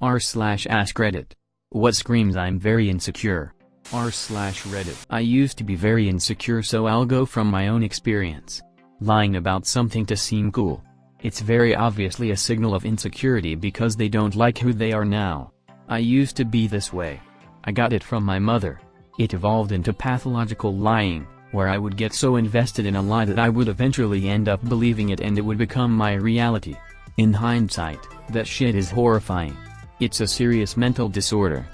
r/AskReddit. What screams I'm very insecure. r/Reddit. I used to be very insecure, so I'll go from my own experience. Lying about something to seem cool. It's very obviously a signal of insecurity because they don't like who they are now. I used to be this way. I got it from my mother. It evolved into pathological lying, where I would get so invested in a lie that I would eventually end up believing it and it would become my reality. In hindsight, that shit is horrifying. It's a serious mental disorder.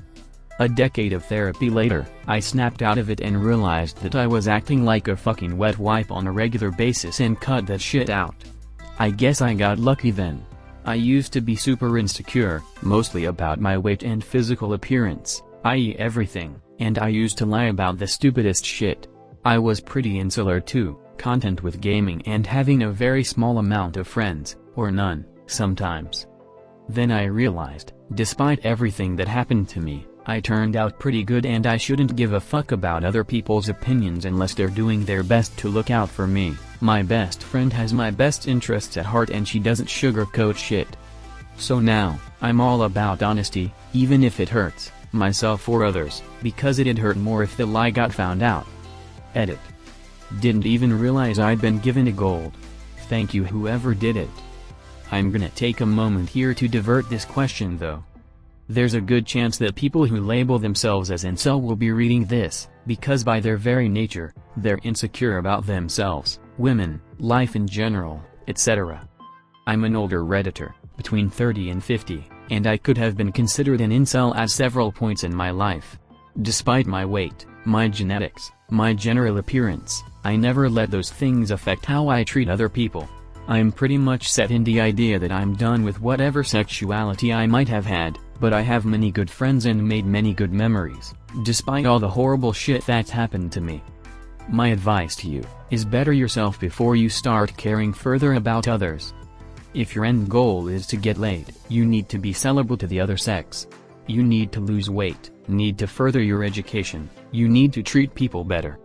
A decade of therapy later, I snapped out of it and realized that I was acting like a fucking wet wipe on a regular basis and cut that shit out. I guess I got lucky then. I used to be super insecure, mostly about my weight and physical appearance, i.e. everything, and I used to lie about the stupidest shit. I was pretty insular too, content with gaming and having a very small amount of friends, or none, sometimes. Then I realized, despite everything that happened to me, I turned out pretty good and I shouldn't give a fuck about other people's opinions unless they're doing their best to look out for me. My best friend has my best interests at heart and she doesn't sugarcoat shit. So now, I'm all about honesty, even if it hurts, myself or others, because it'd hurt more if the lie got found out. Edit. Didn't even realize I'd been given a gold. Thank you whoever did it. I'm gonna take a moment here to divert this question though. There's a good chance that people who label themselves as incel will be reading this, because by their very nature, they're insecure about themselves, women, life in general, etc. I'm an older Redditor, between 30 and 50, and I could have been considered an incel at several points in my life. Despite my weight, my genetics, my general appearance, I never let those things affect how I treat other people. I'm pretty much set in the idea that I'm done with whatever sexuality I might have had, but I have many good friends and made many good memories, despite all the horrible shit that's happened to me. My advice to you is better yourself before you start caring further about others. If your end goal is to get laid, you need to be sellable to the other sex. You need to lose weight, need to further your education, you need to treat people better.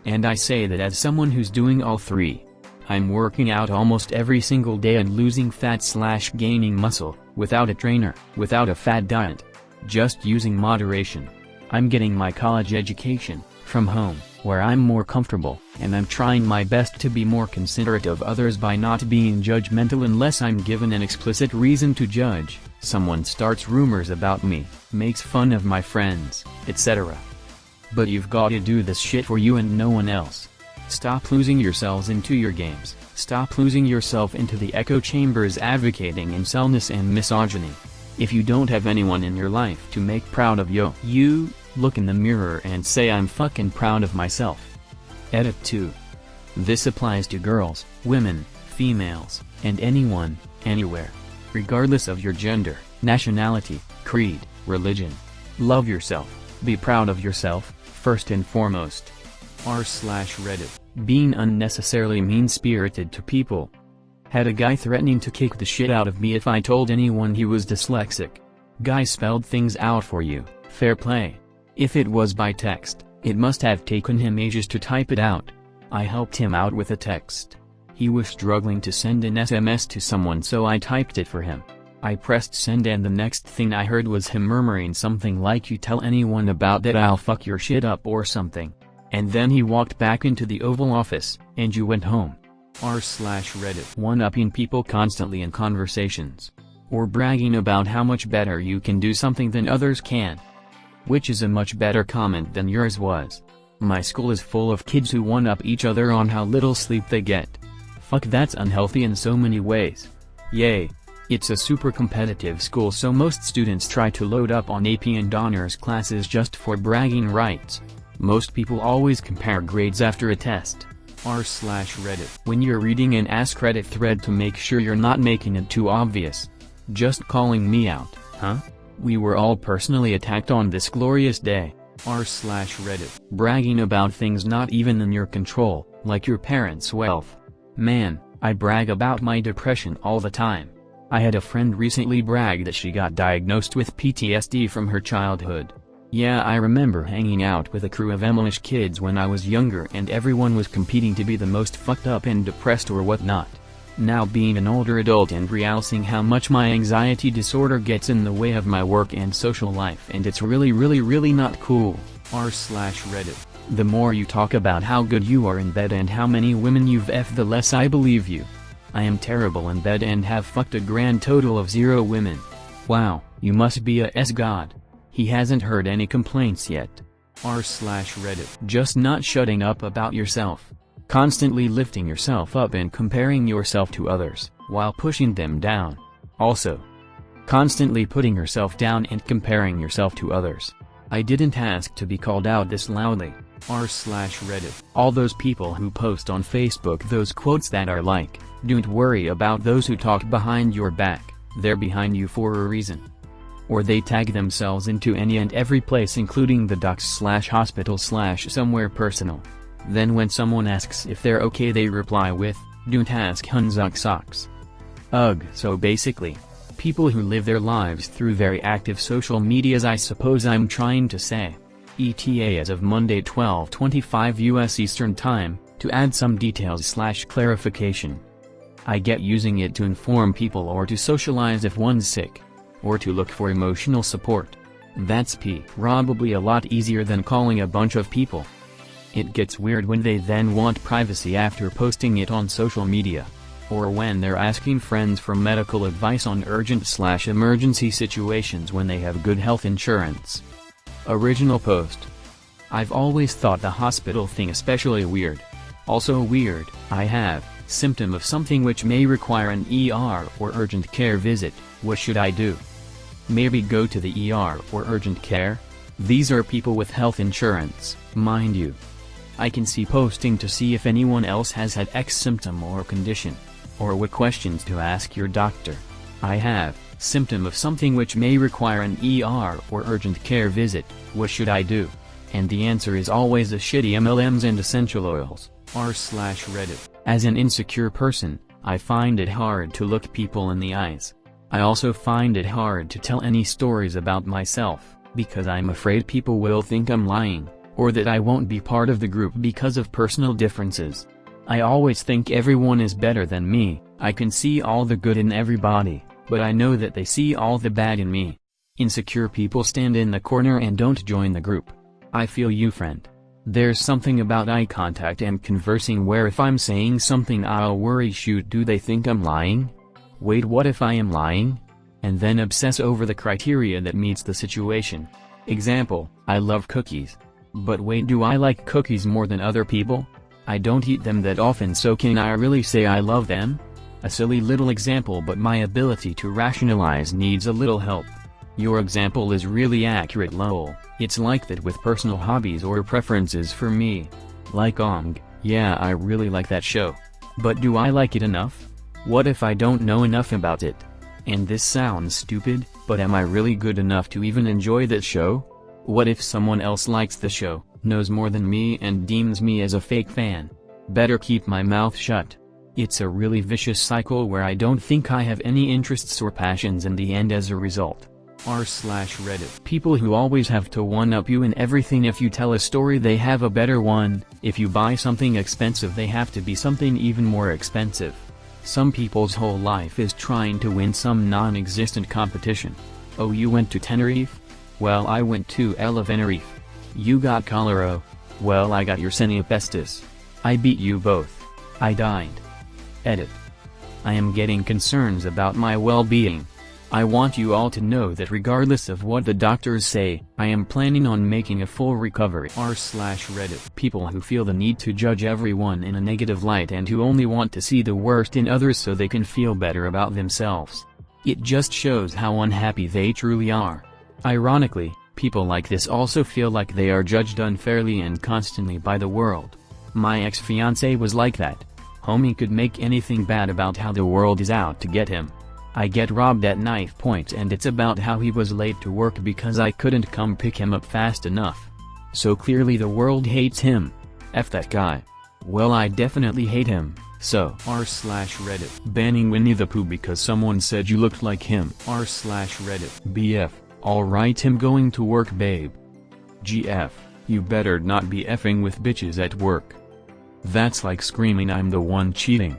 And I say that as someone who's doing all three. I'm working out almost every single day and losing fat/gaining muscle, without a trainer, without a fad diet. Just using moderation. I'm getting my college education, from home, where I'm more comfortable, and I'm trying my best to be more considerate of others by not being judgmental unless I'm given an explicit reason to judge. Someone starts rumors about me, makes fun of my friends, etc. But you've gotta do this shit for you and no one else. Stop losing yourselves into your games, stop losing yourself into the echo chambers advocating incelness and misogyny. If you don't have anyone in your life to make proud of you, look in the mirror and say I'm fucking proud of myself. Edit 2. This applies to girls, women, females, and anyone, anywhere. Regardless of your gender, nationality, creed, religion. Love yourself, be proud of yourself, first and foremost. r/Reddit. Being unnecessarily mean-spirited to people. Had a guy threatening to kick the shit out of me if I told anyone he was dyslexic. Guy spelled things out for you, fair play. If it was by text, it must have taken him ages to type it out. I helped him out with a text. He was struggling to send an SMS to someone, so I typed it for him. I pressed send and the next thing I heard was him murmuring something like, "You tell anyone about that, I'll fuck your shit up," or something. And then he walked back into the Oval Office, and you went home. r/Reddit. One-upping people constantly in conversations. Or bragging about how much better you can do something than others can. Which is a much better comment than yours was. My school is full of kids who one-up each other on how little sleep they get. Fuck, that's unhealthy in so many ways. Yay. It's a super competitive school, so most students try to load up on AP and honors classes just for bragging rights. Most people always compare grades after a test. r/Reddit. When you're reading an AskReddit thread, to make sure you're not making it too obvious. Just calling me out, huh? We were all personally attacked on this glorious day. r/Reddit. Bragging about things not even in your control, like your parents' wealth. Man, I brag about my depression all the time. I had a friend recently brag that she got diagnosed with PTSD from her childhood. Yeah, I remember hanging out with a crew of Emilish kids when I was younger and everyone was competing to be the most fucked up and depressed or whatnot. Now being an older adult and realizing how much my anxiety disorder gets in the way of my work and social life, and it's really not cool. r/Reddit. The more you talk about how good you are in bed and how many women you've effed, the less I believe you. I am terrible in bed and have fucked a grand total of 0 women. Wow, you must be a god. He hasn't heard any complaints yet. r/Reddit. Just not shutting up about yourself. Constantly lifting yourself up and comparing yourself to others, while pushing them down. Also, constantly putting yourself down and comparing yourself to others. I didn't ask to be called out this loudly. r/Reddit. All those people who post on Facebook those quotes that are like, "Don't worry about those who talk behind your back, they're behind you for a reason." Or they tag themselves into any and every place, including the docs/hospital/somewhere personal. Then when someone asks if they're okay, they reply with, "Don't ask Hunzuck socks." Ugh. So basically, people who live their lives through very active social medias, I suppose I'm trying to say. ETA as of Monday 12:25 US Eastern Time, to add some details/clarification. I get using it to inform people or to socialize if one's sick. Or to look for emotional support. That's probably a lot easier than calling a bunch of people. It gets weird when they then want privacy after posting it on social media. Or when they're asking friends for medical advice on urgent/emergency situations when they have good health insurance. Original post. I've always thought the hospital thing especially weird. Also weird, I have symptom of something which may require an ER or urgent care visit. What should I do? Maybe go to the ER or urgent care? These are people with health insurance, mind you. I can see posting to see if anyone else has had X symptom or condition. Or what questions to ask your doctor. I have symptom of something which may require an ER or urgent care visit. What should I do? And the answer is always the shitty MLMs and essential oils. r/Reddit. As an insecure person, I find it hard to look people in the eyes. I also find it hard to tell any stories about myself, because I'm afraid people will think I'm lying, or that I won't be part of the group because of personal differences. I always think everyone is better than me. I can see all the good in everybody, but I know that they see all the bad in me. Insecure people stand in the corner and don't join the group. I feel you, friend. There's something about eye contact and conversing where if I'm saying something I'll worry, shoot, do they think I'm lying? Wait, what if I am lying? And then obsess over the criteria that meets the situation. Example, I love cookies. But wait, do I like cookies more than other people? I don't eat them that often, so can I really say I love them? A silly little example, but my ability to rationalize needs a little help. Your example is really accurate, lol. It's like that with personal hobbies or preferences for me. Like yeah, I really like that show. But do I like it enough? What if I don't know enough about it? And this sounds stupid, but am I really good enough to even enjoy that show? What if someone else likes the show, knows more than me, and deems me as a fake fan? Better keep my mouth shut. It's a really vicious cycle where I don't think I have any interests or passions in the end as a result. r/Reddit. People who always have to one-up you in everything. If you tell a story, they have a better one. If you buy something expensive, they have to be something even more expensive. Some people's whole life is trying to win some non-existent competition. Oh, you went to Tenerife? Well, I went to Tenerife. You got cholera? Well, I got Yersinia pestis. I beat you both. I died. Edit. I am getting concerns about my well-being. I want you all to know that regardless of what the doctors say, I am planning on making a full recovery. r/Reddit. People who feel the need to judge everyone in a negative light and who only want to see the worst in others so they can feel better about themselves. It just shows how unhappy they truly are. Ironically, people like this also feel like they are judged unfairly and constantly by the world. My ex-fiancé was like that. Homie could make anything bad about how the world is out to get him. I get robbed at knife point and it's about how he was late to work because I couldn't come pick him up fast enough. So clearly the world hates him. F that guy. Well, I definitely hate him, so r/Reddit. Banning Winnie the Pooh because someone said you looked like him. r/Reddit. BF. Alright, him going to work, babe. GF. You better not be effing with bitches at work. That's like screaming I'm the one cheating.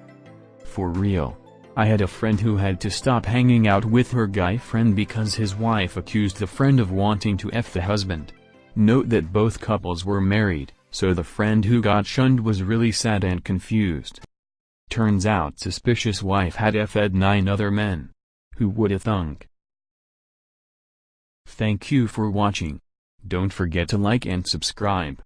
for real. I had a friend who had to stop hanging out with her guy friend because his wife accused the friend of wanting to F the husband. Note that both couples were married, so the friend who got shunned was really sad and confused. Turns out suspicious wife had F'd 9 other men. Who woulda thunk? Thank you for watching. Don't forget to like and subscribe.